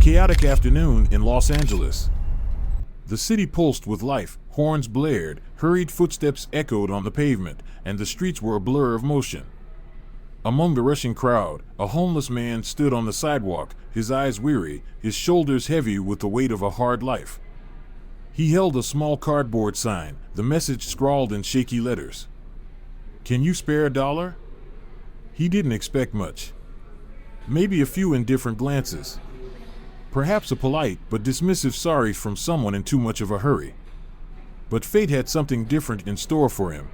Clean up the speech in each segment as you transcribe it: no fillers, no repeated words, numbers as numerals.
chaotic afternoon in Los Angeles. The city pulsed with life, horns blared, hurried footsteps echoed on the pavement, and the streets were a blur of motion. Among the rushing crowd, a homeless man stood on the sidewalk, his eyes weary, his shoulders heavy with the weight of a hard life. He held a small cardboard sign, the message scrawled in shaky letters. "Can you spare $1?" He didn't expect much. Maybe a few indifferent glances. Perhaps a polite but dismissive sorry from someone in too much of a hurry. But fate had something different in store for him.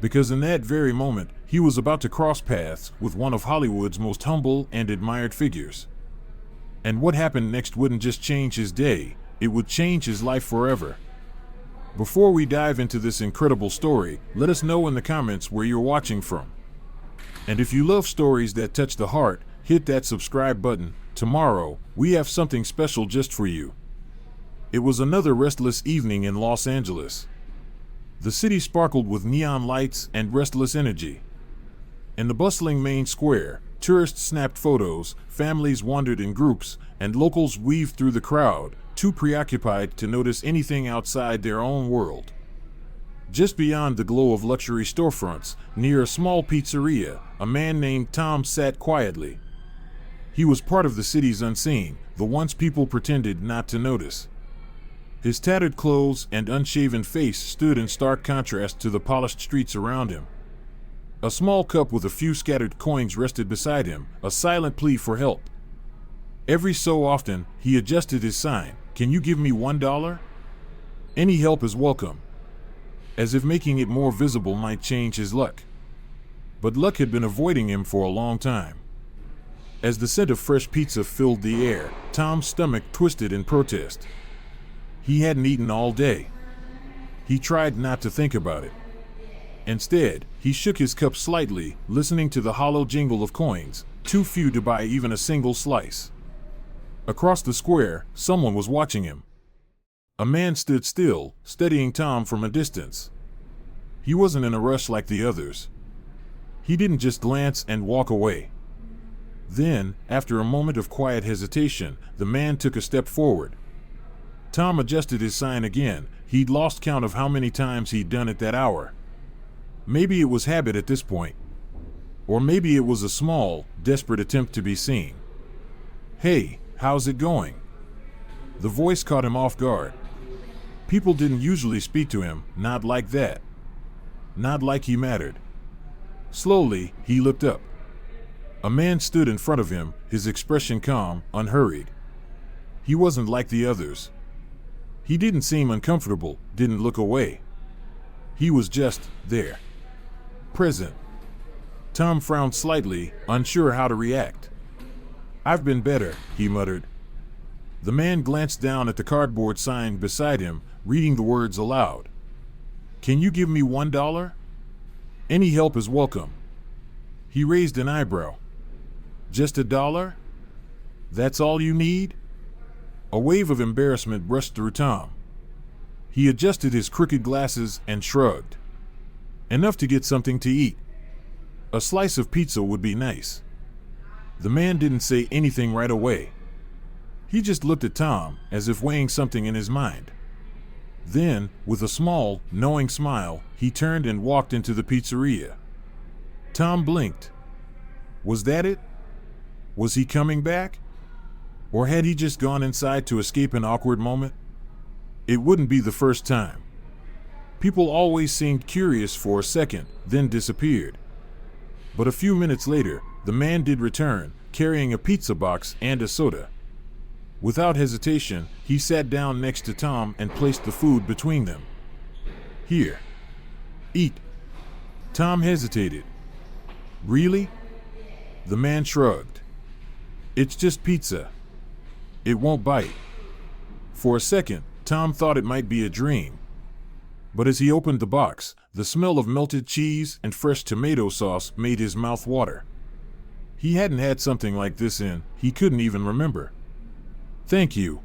Because in that very moment, he was about to cross paths with one of Hollywood's most humble and admired figures. And what happened next wouldn't just change his day, it would change his life forever. Before we dive into this incredible story, let us know in the comments where you're watching from. And if you love stories that touch the heart, hit that subscribe button. Tomorrow, we have something special just for you. It was another restless evening in Los Angeles. The city sparkled with neon lights and restless energy. In the bustling main square, tourists snapped photos, families wandered in groups, and locals weaved through the crowd, too preoccupied to notice anything outside their own world. Just beyond the glow of luxury storefronts, near a small pizzeria, a man named Tom sat quietly. He was part of the city's unseen, the ones people pretended not to notice. His tattered clothes and unshaven face stood in stark contrast to the polished streets around him. A small cup with a few scattered coins rested beside him, a silent plea for help. Every so often, he adjusted his sign, "Can you give me $1?" Any help is welcome. As if making it more visible might change his luck. But luck had been avoiding him for a long time. As the scent of fresh pizza filled the air, Tom's stomach twisted in protest. He hadn't eaten all day. He tried not to think about it. Instead, he shook his cup slightly, listening to the hollow jingle of coins, too few to buy even a single slice. Across the square, someone was watching him. A man stood still, studying Tom from a distance. He wasn't in a rush like the others. He didn't just glance and walk away. Then, after a moment of quiet hesitation, the man took a step forward. Tom adjusted his sign again. He'd lost count of how many times he'd done it that hour. Maybe it was habit at this point. Or maybe it was a small, desperate attempt to be seen. "Hey, how's it going?" The voice caught him off guard. People didn't usually speak to him, not like that. Not like he mattered. Slowly, he looked up. A man stood in front of him, his expression calm, unhurried. He wasn't like the others. He didn't seem uncomfortable, didn't look away. He was just there. Present. Tom frowned slightly, unsure how to react. "I've been better," he muttered. The man glanced down at the cardboard sign beside him, reading the words aloud. "Can you give me $1? Any help is welcome." He raised an eyebrow. "Just $1? That's all you need?" A wave of embarrassment rushed through Tom. He adjusted his crooked glasses and shrugged. Enough to get something to eat. A slice of pizza would be nice. The man didn't say anything right away. He just looked at Tom, as if weighing something in his mind. Then, with a small, knowing smile, he turned and walked into the pizzeria. Tom blinked. Was that it? Was he coming back? Or had he just gone inside to escape an awkward moment? It wouldn't be the first time. People always seemed curious for a second, then disappeared. But a few minutes later, the man did return, carrying a pizza box and a soda. Without hesitation, he sat down next to Tom and placed the food between them. "Here. Eat." Tom hesitated. "Really?" The man shrugged. "It's just pizza. It won't bite." For a second, Tom thought it might be a dream. But as he opened the box, the smell of melted cheese and fresh tomato sauce made his mouth water. He hadn't had something like this in, he couldn't even remember. "Thank you."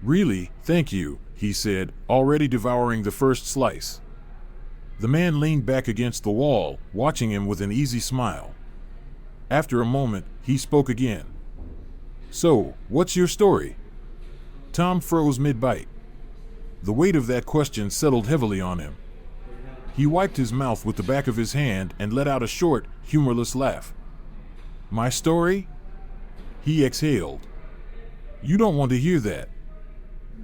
"Really, thank you," he said, already devouring the first slice. The man leaned back against the wall, watching him with an easy smile. After a moment, he spoke again. So, what's your story? Tom froze mid-bite. The weight of that question settled heavily on him. He wiped his mouth with the back of his hand and let out a short, humorless laugh. My story? He exhaled. You don't want to hear that.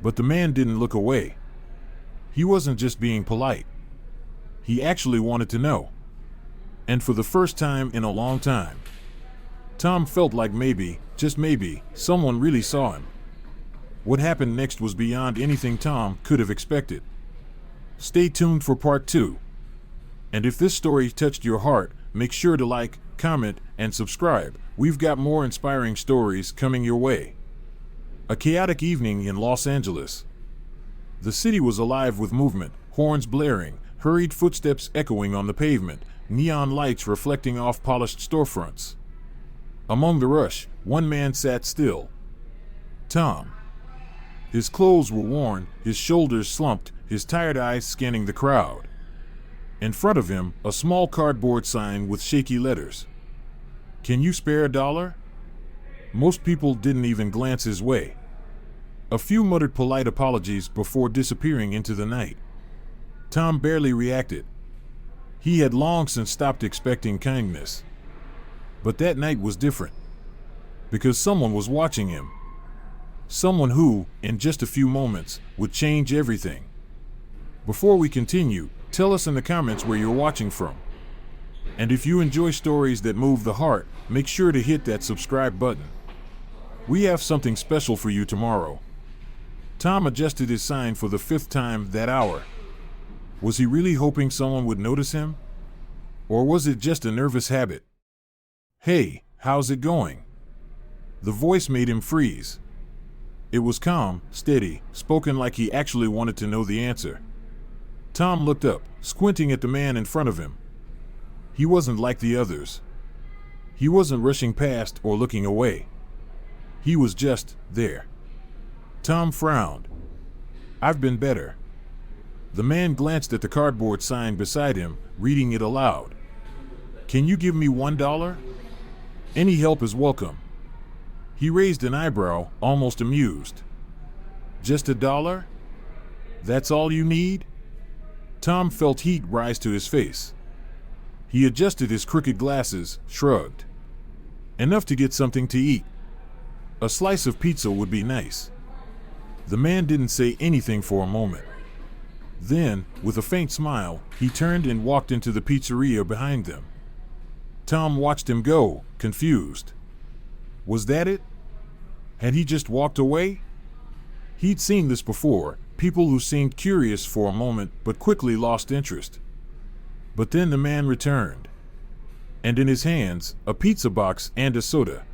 But the man didn't look away. He wasn't just being polite. He actually wanted to know. And for the first time in a long time, Tom felt like maybe, just maybe, someone really saw him. What happened next was beyond anything Tom could have expected. Stay tuned for part 2. And if this story touched your heart, make sure to like, comment, and subscribe. We've got more inspiring stories coming your way. A chaotic evening in Los Angeles. The city was alive with movement, horns blaring, hurried footsteps echoing on the pavement, neon lights reflecting off polished storefronts. Among the rush, one man sat still. Tom. His clothes were worn, his shoulders slumped, his tired eyes scanning the crowd. In front of him, a small cardboard sign with shaky letters. Can you spare $1? Most people didn't even glance his way. A few muttered polite apologies before disappearing into the night. Tom barely reacted. He had long since stopped expecting kindness. But that night was different. Because someone was watching him. Someone who, in just a few moments, would change everything. Before we continue, tell us in the comments where you're watching from. And if you enjoy stories that move the heart, make sure to hit that subscribe button. We have something special for you tomorrow. Tom adjusted his sign for the 5th time that hour. Was he really hoping someone would notice him? Or was it just a nervous habit? Hey, how's it going? The voice made him freeze. It was calm, steady, spoken like he actually wanted to know the answer. Tom looked up, squinting at the man in front of him. He wasn't like the others. He wasn't rushing past or looking away. He was just there. Tom frowned. I've been better. The man glanced at the cardboard sign beside him, reading it aloud. Can you give me $1? Any help is welcome. He raised an eyebrow, almost amused. Just $1? That's all you need? Tom felt heat rise to his face. He adjusted his crooked glasses, shrugged. Enough to get something to eat. A slice of pizza would be nice. The man didn't say anything for a moment. Then, with a faint smile, he turned and walked into the pizzeria behind them. Tom watched him go, confused. Was that it? Had he just walked away? He'd seen this before, people who seemed curious for a moment but quickly lost interest. But then the man returned. And in his hands, a pizza box and a soda.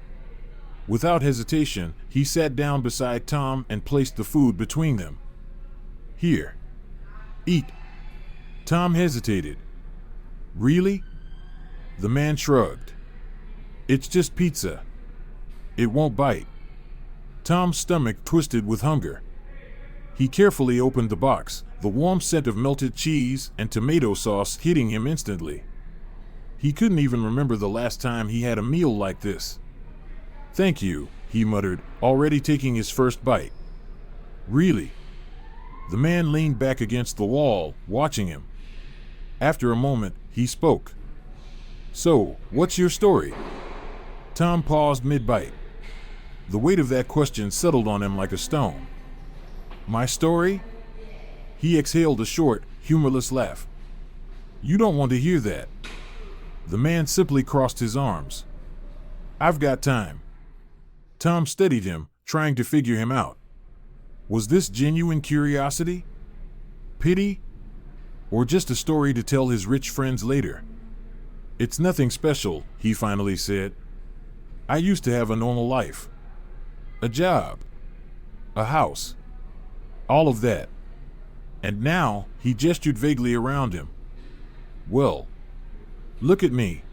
Without hesitation, he sat down beside Tom and placed the food between them. Here. Eat. Tom hesitated. Really? The man shrugged. It's just pizza. It won't bite. Tom's stomach twisted with hunger. He carefully opened the box, the warm scent of melted cheese and tomato sauce hitting him instantly. He couldn't even remember the last time he had a meal like this. Thank you, he muttered, already taking his first bite. Really? The man leaned back against the wall, watching him. After a moment, he spoke. So, what's your story? Tom paused mid-bite. The weight of that question settled on him like a stone. My story? He exhaled a short, humorless laugh. You don't want to hear that. The man simply crossed his arms. I've got time. Tom studied him, trying to figure him out. Was this genuine curiosity? Pity? Or just a story to tell his rich friends later? It's nothing special, he finally said. I used to have a normal life. A job. A house. All of that. And now, he gestured vaguely around him. Well, look at me.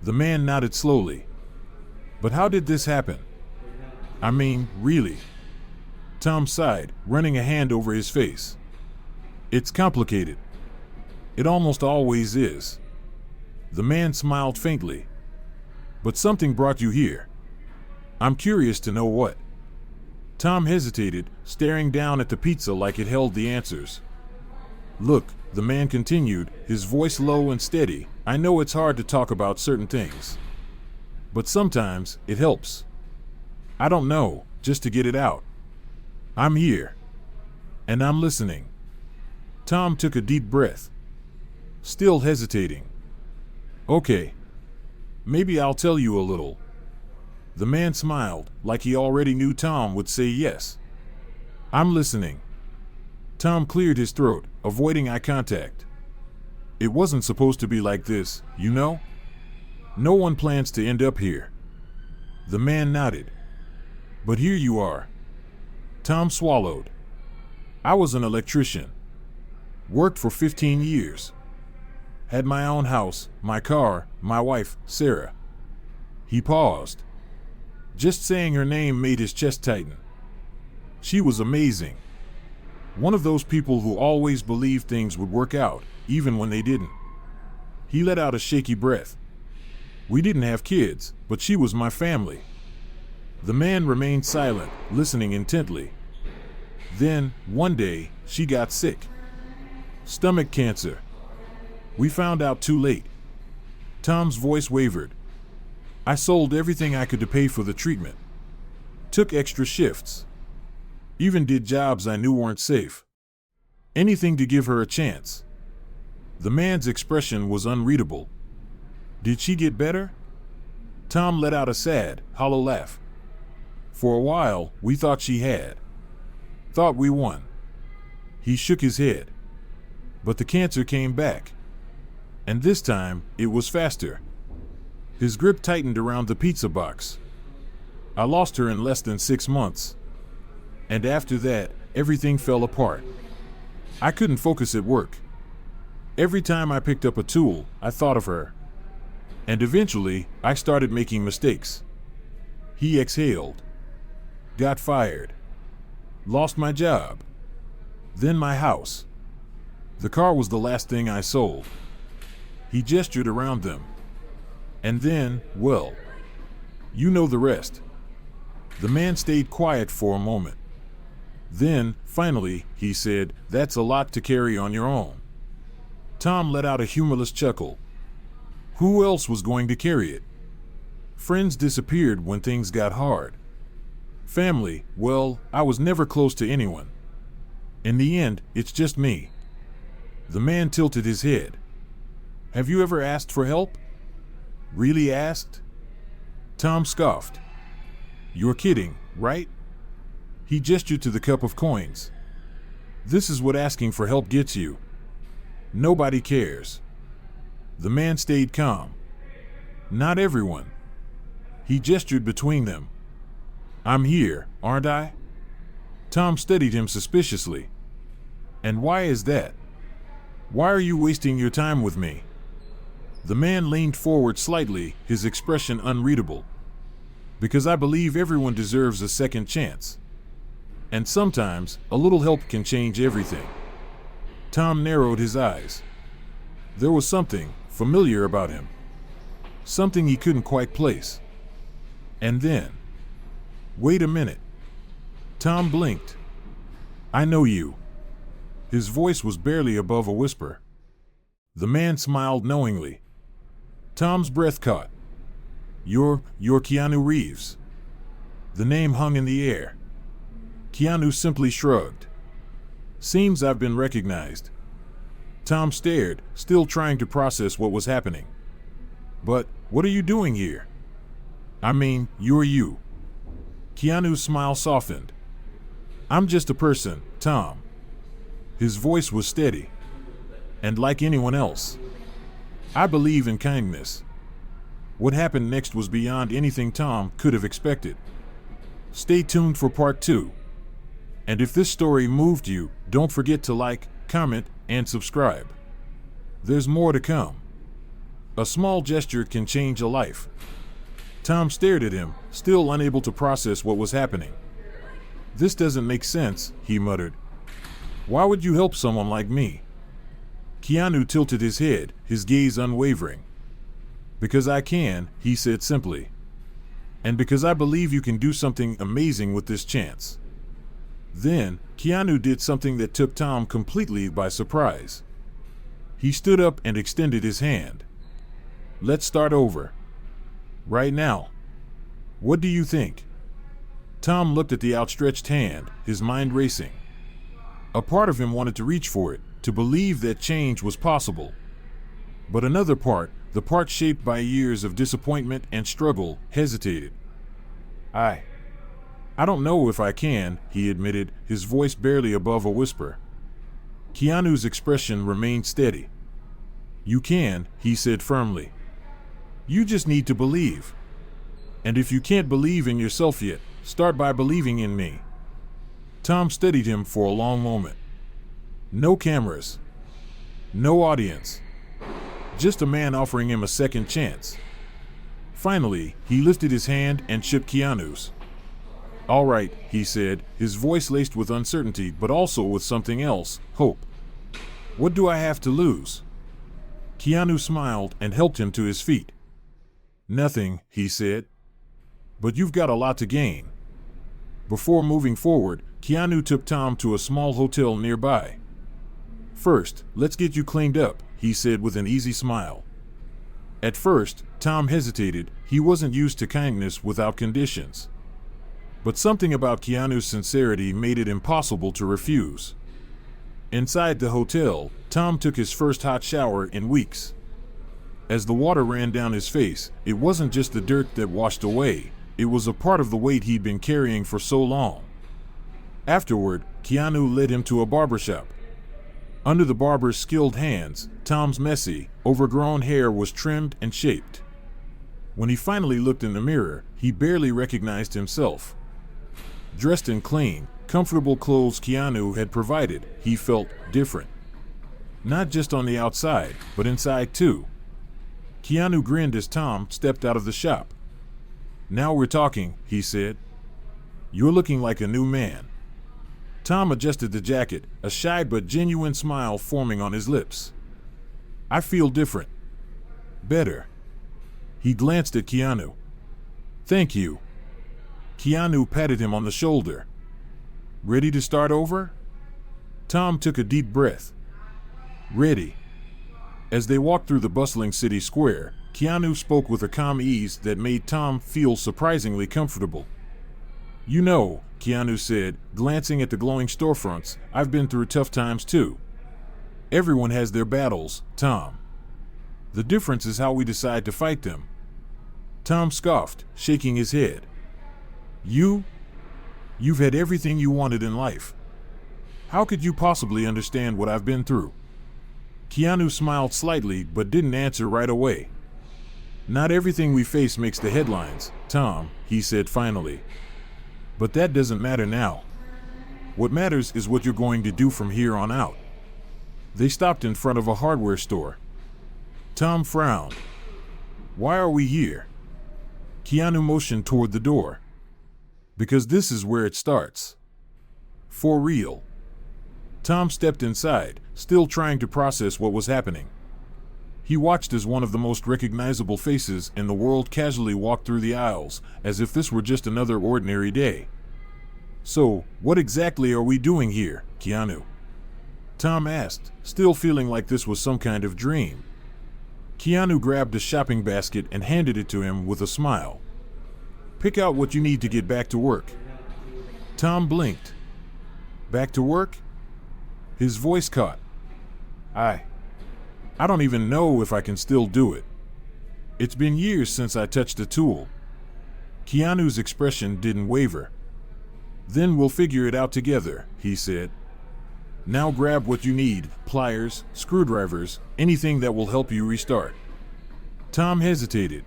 The man nodded slowly. But how did this happen? I mean, really? Tom sighed, running a hand over his face. It's complicated. It almost always is. The man smiled faintly. But something brought you here. I'm curious to know what. Tom hesitated, staring down at the pizza like it held the answers. Look, the man continued, his voice low and steady, I know it's hard to talk about certain things. But sometimes, it helps. I don't know, just to get it out. I'm here. And I'm listening. Tom took a deep breath. Still hesitating. Okay. Maybe I'll tell you a little. The man smiled, like he already knew Tom would say yes. I'm listening. Tom cleared his throat, avoiding eye contact. It wasn't supposed to be like this, you know? No one plans to end up here. The man nodded. But here you are. Tom swallowed. I was an electrician. Worked for 15 years. Had my own house, my car, my wife, Sarah. He paused. Just saying her name made his chest tighten. She was amazing. One of those people who always believed things would work out, even when they didn't. He let out a shaky breath. We didn't have kids, but she was my family. The man remained silent, listening intently. Then, one day, she got sick. Stomach cancer. We found out too late. Tom's voice wavered. I sold everything I could to pay for the treatment. Took extra shifts. Even did jobs I knew weren't safe. Anything to give her a chance. The man's expression was unreadable. Did she get better? Tom let out a sad, hollow laugh. For a while, we thought she had. Thought we won. He shook his head. But the cancer came back. And this time, it was faster. His grip tightened around the pizza box. I lost her in less than 6 months. And after that, everything fell apart. I couldn't focus at work. Every time I picked up a tool, I thought of her. And eventually, I started making mistakes. He exhaled. Got fired. Lost my job. Then my house. The car was the last thing I sold. He gestured around them. And then, well, you know the rest. The man stayed quiet for a moment. Then, finally, he said, that's a lot to carry on your own. Tom let out a humorless chuckle. Who else was going to carry it? Friends disappeared when things got hard. Family, well, I was never close to anyone. In the end, it's just me. The man tilted his head. Have you ever asked for help? Really asked? Tom scoffed. You're kidding, right? He gestured to the cup of coins. This is what asking for help gets you. Nobody cares. The man stayed calm. Not everyone. He gestured between them. I'm here, aren't I? Tom studied him suspiciously. And why is that? Why are you wasting your time with me? The man leaned forward slightly, his expression unreadable. Because I believe everyone deserves a second chance. And sometimes, a little help can change everything. Tom narrowed his eyes. There was something familiar about him. Something he couldn't quite place. And then, wait a minute. Tom blinked. I know you. His voice was barely above a whisper. The man smiled knowingly. Tom's breath caught. You're Keanu Reeves. The name hung in the air. Keanu simply shrugged. Seems I've been recognized. Tom stared, still trying to process what was happening. But, what are you doing here? I mean, you're you. Keanu's smile softened. I'm just a person, Tom. His voice was steady. And like anyone else, I believe in kindness. What happened next was beyond anything Tom could have expected. Stay tuned for part 2. And if this story moved you, don't forget to like, comment, and subscribe. There's more to come. A small gesture can change a life. Tom stared at him, still unable to process what was happening. This doesn't make sense, he muttered. Why would you help someone like me? Keanu tilted his head, his gaze unwavering. Because I can, he said simply. And because I believe you can do something amazing with this chance. Then, Keanu did something that took Tom completely by surprise. He stood up and extended his hand. Let's start over. Right now. What do you think? Tom looked at the outstretched hand, his mind racing. A part of him wanted to reach for it, to believe that change was possible. But another part, the part shaped by years of disappointment and struggle, hesitated. I don't know if I can, he admitted, his voice barely above a whisper. Keanu's expression remained steady. You can, he said firmly. You just need to believe. And if you can't believe in yourself yet, start by believing in me. Tom studied him for a long moment. No cameras. No audience. Just a man offering him a second chance. Finally, he lifted his hand and shook Keanu's. All right, he said, his voice laced with uncertainty but also with something else, hope. What do I have to lose? Keanu smiled and helped him to his feet. Nothing, he said. But you've got a lot to gain. Before moving forward, Keanu took Tom to a small hotel nearby. First, let's get you cleaned up, he said with an easy smile. At first, Tom hesitated. He wasn't used to kindness without conditions. But something about Keanu's sincerity made it impossible to refuse. Inside the hotel, Tom took his first hot shower in weeks. As the water ran down his face, it wasn't just the dirt that washed away, it was a part of the weight he'd been carrying for so long. Afterward, Keanu led him to a barbershop. Under the barber's skilled hands, Tom's messy, overgrown hair was trimmed and shaped. When he finally looked in the mirror, he barely recognized himself. Dressed in clean, comfortable clothes Keanu had provided, he felt different. Not just on the outside, but inside too. Keanu grinned as Tom stepped out of the shop. Now we're talking, he said. You're looking like a new man. Tom adjusted the jacket, a shy but genuine smile forming on his lips. I feel different. Better. He glanced at Keanu. Thank you. Keanu patted him on the shoulder. Ready to start over? Tom took a deep breath. Ready. As they walked through the bustling city square, Keanu spoke with a calm ease that made Tom feel surprisingly comfortable. You know, Keanu said, glancing at the glowing storefronts, I've been through tough times too. Everyone has their battles, Tom. The difference is how we decide to fight them. Tom scoffed, shaking his head. You've had everything you wanted in life. How could you possibly understand what I've been through? Keanu smiled slightly but didn't answer right away. Not everything we face makes the headlines, Tom, he said finally. But that doesn't matter now. What matters is what you're going to do from here on out. They stopped in front of a hardware store. Tom frowned. Why are we here? Keanu motioned toward the door. Because this is where it starts. For real. Tom stepped inside, still trying to process what was happening. He watched as one of the most recognizable faces in the world casually walked through the aisles, as if this were just another ordinary day. So, what exactly are we doing here, Keanu? Tom asked, still feeling like this was some kind of dream. Keanu grabbed a shopping basket and handed it to him with a smile. Pick out what you need to get back to work. Tom blinked. Back to work? His voice caught. I don't even know if I can still do it. It's been years since I touched a tool. Keanu's expression didn't waver. Then we'll figure it out together, he said. Now grab what you need, pliers, screwdrivers, anything that will help you restart. Tom hesitated.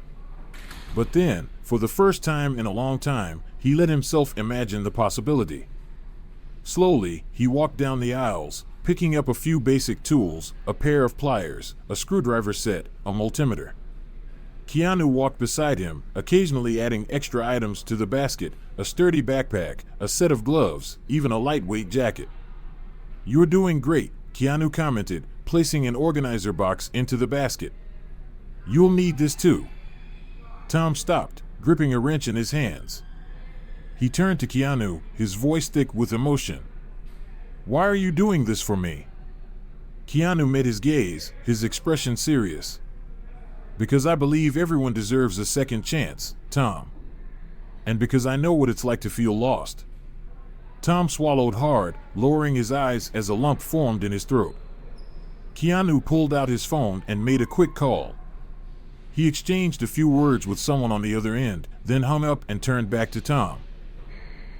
But then, for the first time in a long time, he let himself imagine the possibility. Slowly, he walked down the aisles, picking up a few basic tools, a pair of pliers, a screwdriver set, a multimeter. Keanu walked beside him, occasionally adding extra items to the basket, a sturdy backpack, a set of gloves, even a lightweight jacket. You're doing great, Keanu commented, placing an organizer box into the basket. You'll need this too. Tom stopped, gripping a wrench in his hands. He turned to Keanu, his voice thick with emotion. "Why are you doing this for me?" Keanu met his gaze, his expression serious. "Because I believe everyone deserves a second chance, Tom. And because I know what it's like to feel lost." Tom swallowed hard, lowering his eyes as a lump formed in his throat. Keanu pulled out his phone and made a quick call. He exchanged a few words with someone on the other end, then hung up and turned back to Tom.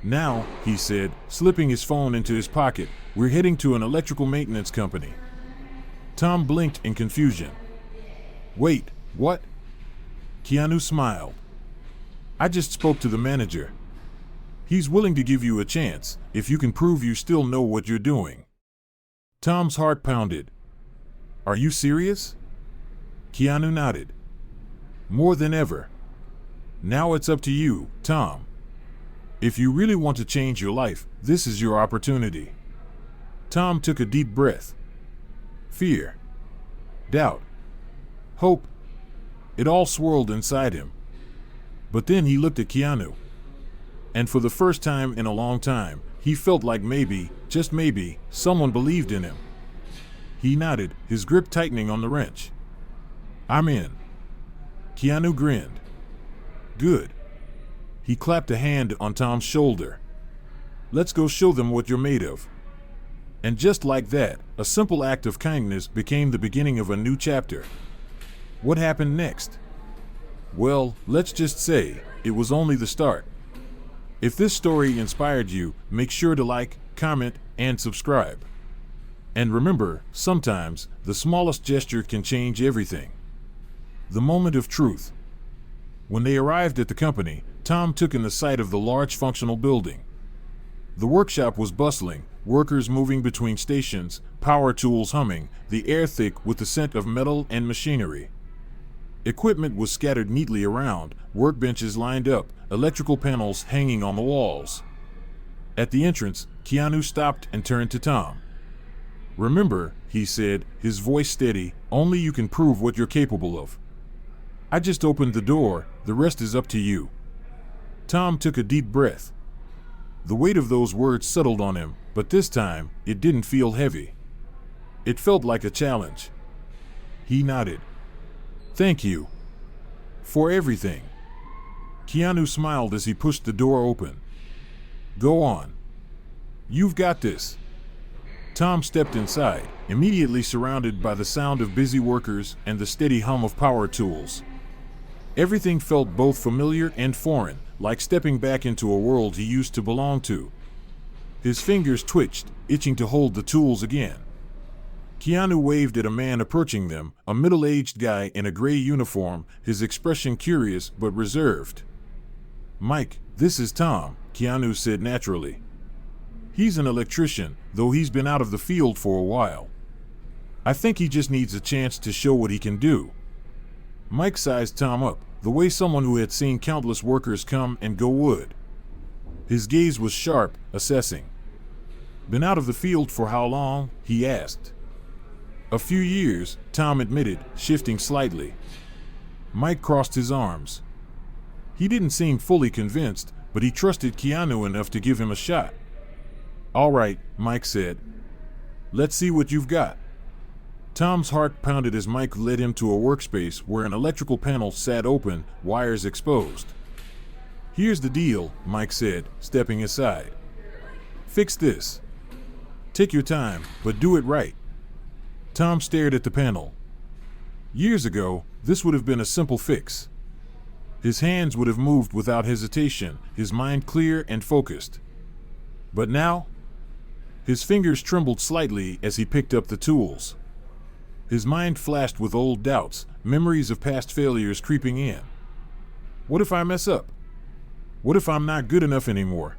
"Now," he said, slipping his phone into his pocket, "we're heading to an electrical maintenance company." Tom blinked in confusion. "Wait, what?" Keanu smiled. "I just spoke to the manager. He's willing to give you a chance, if you can prove you still know what you're doing." Tom's heart pounded. "Are you serious?" Keanu nodded. "More than ever. Now it's up to you, Tom. If you really want to change your life, this is your opportunity." Tom took a deep breath. Fear, doubt, hope, it all swirled inside him. But then he looked at Keanu. And for the first time in a long time, he felt like maybe, just maybe, someone believed in him. He nodded, his grip tightening on the wrench. "I'm in." Keanu grinned. "Good." He clapped a hand on Tom's shoulder. "Let's go show them what you're made of." And just like that, a simple act of kindness became the beginning of a new chapter. What happened next? Well, let's just say, it was only the start. If this story inspired you, make sure to like, comment, and subscribe. And remember, sometimes, the smallest gesture can change everything. The moment of truth. When they arrived at the company, Tom took in the sight of the large functional building. The workshop was bustling, workers moving between stations, power tools humming, the air thick with the scent of metal and machinery. Equipment was scattered neatly around, workbenches lined up, electrical panels hanging on the walls. At the entrance, Keanu stopped and turned to Tom. "Remember," he said, his voice steady, "only you can prove what you're capable of. I just opened the door, the rest is up to you." Tom took a deep breath. The weight of those words settled on him, but this time, it didn't feel heavy. It felt like a challenge. He nodded. "Thank you. For everything." Keanu smiled as he pushed the door open. "Go on. You've got this." Tom stepped inside, immediately surrounded by the sound of busy workers and the steady hum of power tools. Everything felt both familiar and foreign, like stepping back into a world he used to belong to. His fingers twitched, itching to hold the tools again. Keanu waved at a man approaching them, a middle-aged guy in a gray uniform, his expression curious but reserved. "Mike, this is Tom," Keanu said naturally. "He's an electrician, though he's been out of the field for a while. I think he just needs a chance to show what he can do." Mike sized Tom up, the way someone who had seen countless workers come and go would. His gaze was sharp, assessing. "Been out of the field for how long?" he asked. "A few years," Tom admitted, shifting slightly. Mike crossed his arms. He didn't seem fully convinced, but he trusted Keanu enough to give him a shot. "All right," Mike said. "Let's see what you've got." Tom's heart pounded as Mike led him to a workspace where an electrical panel sat open, wires exposed. "Here's the deal," Mike said, stepping aside. "Fix this. Take your time, but do it right." Tom stared at the panel. Years ago, this would have been a simple fix. His hands would have moved without hesitation, his mind clear and focused. But now, his fingers trembled slightly as he picked up the tools. His mind flashed with old doubts, memories of past failures creeping in. What if I mess up? What if I'm not good enough anymore?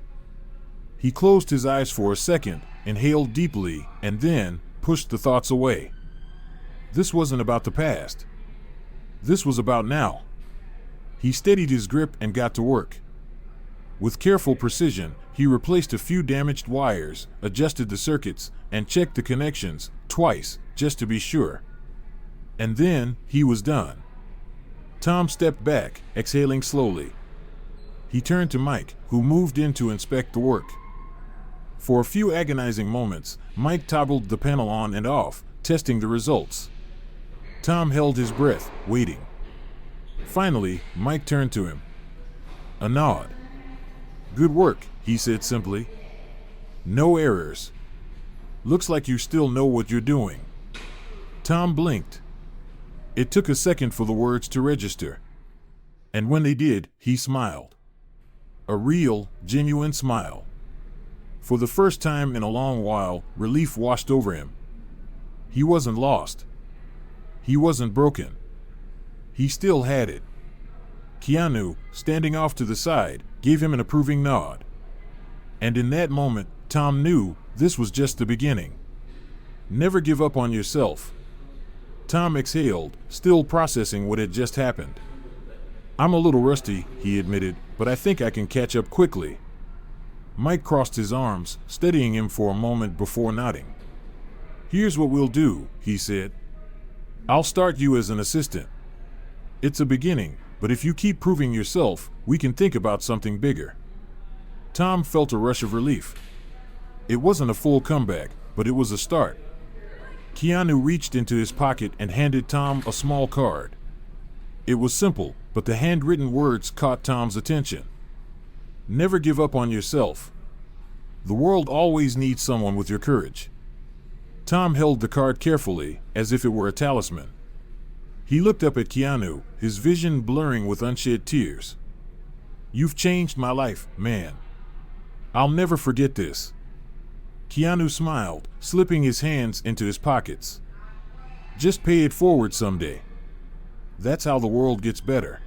He closed his eyes for a second, inhaled deeply, and then pushed the thoughts away. This wasn't about the past. This was about now. He steadied his grip and got to work. With careful precision, he replaced a few damaged wires, adjusted the circuits, and checked the connections, twice, just to be sure. And then, he was done. Tom stepped back, exhaling slowly. He turned to Mike, who moved in to inspect the work. For a few agonizing moments, Mike toggled the panel on and off, testing the results. Tom held his breath, waiting. Finally, Mike turned to him. A nod. "Good work," he said simply. "No errors. Looks like you still know what you're doing." Tom blinked. It took a second for the words to register. And when they did, he smiled. A real, genuine smile. For the first time in a long while, relief washed over him. He wasn't lost. He wasn't broken. He still had it. Keanu, standing off to the side, gave him an approving nod. And in that moment, Tom knew this was just the beginning. Never give up on yourself. Tom exhaled, still processing what had just happened. "I'm a little rusty," he admitted, "but I think I can catch up quickly." Mike crossed his arms, steadying him for a moment before nodding. "Here's what we'll do," he said. "I'll start you as an assistant. It's a beginning, but if you keep proving yourself, we can think about something bigger." Tom felt a rush of relief. It wasn't a full comeback, but it was a start. Keanu reached into his pocket and handed Tom a small card. It was simple, but the handwritten words caught Tom's attention. "Never give up on yourself. The world always needs someone with your courage." Tom held the card carefully, as if it were a talisman. He looked up at Keanu, his vision blurring with unshed tears. "You've changed my life, man. I'll never forget this." Keanu smiled, slipping his hands into his pockets. "Just pay it forward someday. That's how the world gets better."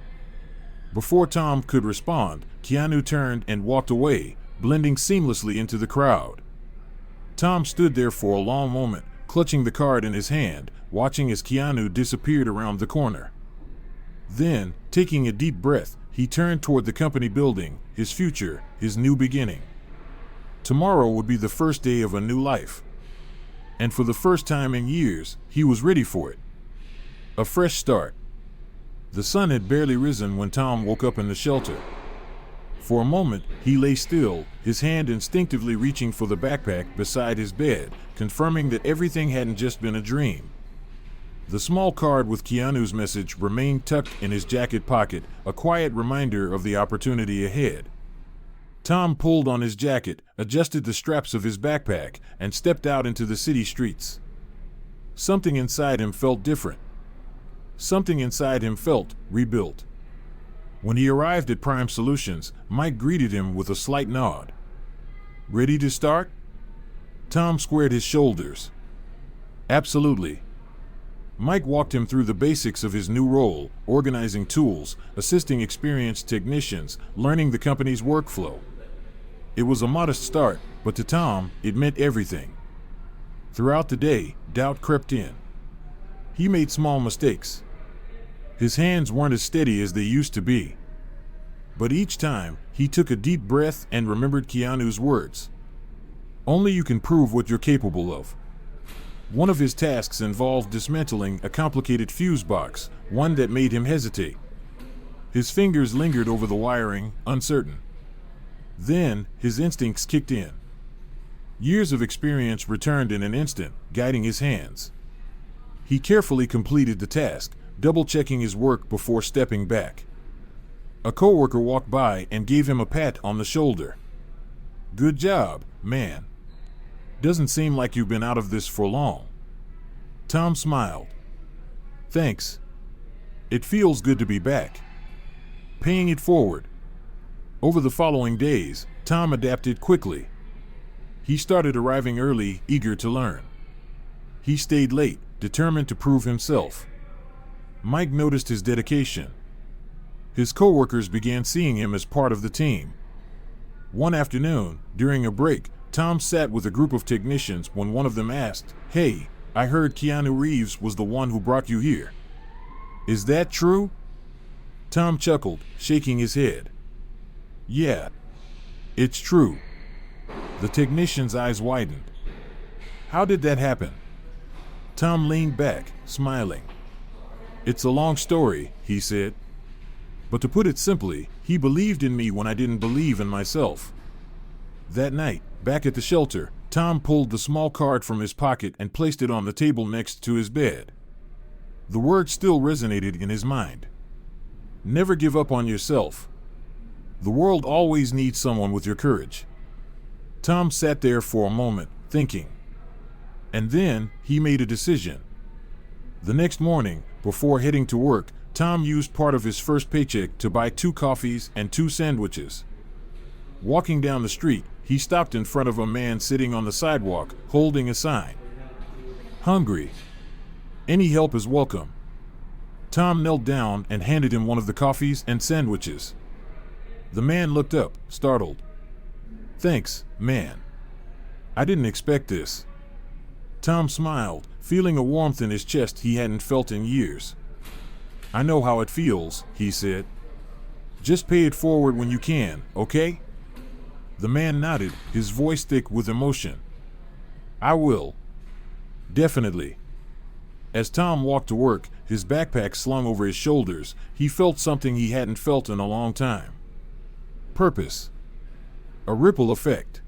Before Tom could respond, Keanu turned and walked away, blending seamlessly into the crowd. Tom stood there for a long moment, clutching the card in his hand, watching as Keanu disappeared around the corner. Then, taking a deep breath, he turned toward the company building, his future, his new beginning. Tomorrow would be the first day of a new life. And for the first time in years, he was ready for it. A fresh start. The sun had barely risen when Tom woke up in the shelter. For a moment, he lay still, his hand instinctively reaching for the backpack beside his bed, confirming that everything hadn't just been a dream. The small card with Keanu's message remained tucked in his jacket pocket, a quiet reminder of the opportunity ahead. Tom pulled on his jacket, adjusted the straps of his backpack, and stepped out into the city streets. Something inside him felt different. Something inside him felt rebuilt. When he arrived at Prime Solutions, Mike greeted him with a slight nod. "Ready to start?" Tom squared his shoulders. "Absolutely." Mike walked him through the basics of his new role, organizing tools, assisting experienced technicians, learning the company's workflow. It was a modest start, but to Tom, it meant everything. Throughout the day, doubt crept in. He made small mistakes. His hands weren't as steady as they used to be. But each time, he took a deep breath and remembered Keanu's words. "Only you can prove what you're capable of." One of his tasks involved dismantling a complicated fuse box, one that made him hesitate. His fingers lingered over the wiring, uncertain. Then, his instincts kicked in. Years of experience returned in an instant, guiding his hands. He carefully completed the task, double-checking his work before stepping back. A coworker walked by and gave him a pat on the shoulder. "Good job, man. Doesn't seem like you've been out of this for long." Tom smiled. "Thanks. It feels good to be back." Paying it forward. Over the following days, Tom adapted quickly. He started arriving early, eager to learn. He stayed late, determined to prove himself. Mike noticed his dedication. His coworkers began seeing him as part of the team. One afternoon, during a break, Tom sat with a group of technicians when one of them asked, "Hey, I heard Keanu Reeves was the one who brought you here. Is that true?" Tom chuckled, shaking his head. "Yeah, it's true." The technician's eyes widened. "How did that happen?" Tom leaned back, smiling. "It's a long story," he said. But to put it simply, he believed in me when I didn't believe in myself. That night, back at the shelter, Tom pulled the small card from his pocket and placed it on the table next to his bed. The words still resonated in his mind. Never give up on yourself. The world always needs someone with your courage. Tom sat there for a moment, thinking. And then, he made a decision. The next morning, before heading to work, Tom used part of his first paycheck to buy 2 coffees and 2 sandwiches. Walking down the street, he stopped in front of a man sitting on the sidewalk, holding a sign. Hungry. Any help is welcome. Tom knelt down and handed him one of the coffees and sandwiches. The man looked up, startled. Thanks, man. I didn't expect this. Tom smiled, feeling a warmth in his chest he hadn't felt in years. I know how it feels, he said. Just pay it forward when you can, okay? The man nodded, his voice thick with emotion. I will. Definitely. As Tom walked to work, his backpack slung over his shoulders, he felt something he hadn't felt in a long time. Purpose. A ripple effect.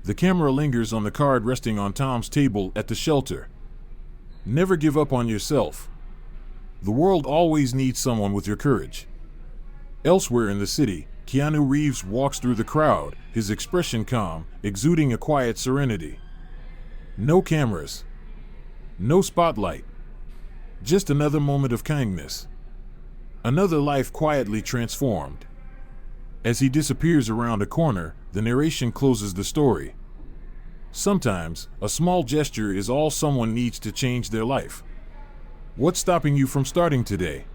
The camera lingers on the card resting on Tom's table at the shelter. Never give up on yourself. The world always needs someone with your courage. Elsewhere in the city, Keanu Reeves walks through the crowd, his expression calm, exuding a quiet serenity. No cameras. No spotlight. Just another moment of kindness. Another life quietly transformed. As he disappears around a corner, the narration closes the story. Sometimes, a small gesture is all someone needs to change their life. What's stopping you from starting today?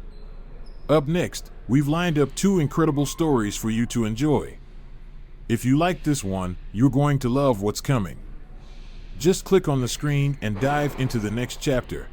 Up next, we've lined up 2 incredible stories for you to enjoy. If you like this one, you're going to love what's coming. Just click on the screen and dive into the next chapter.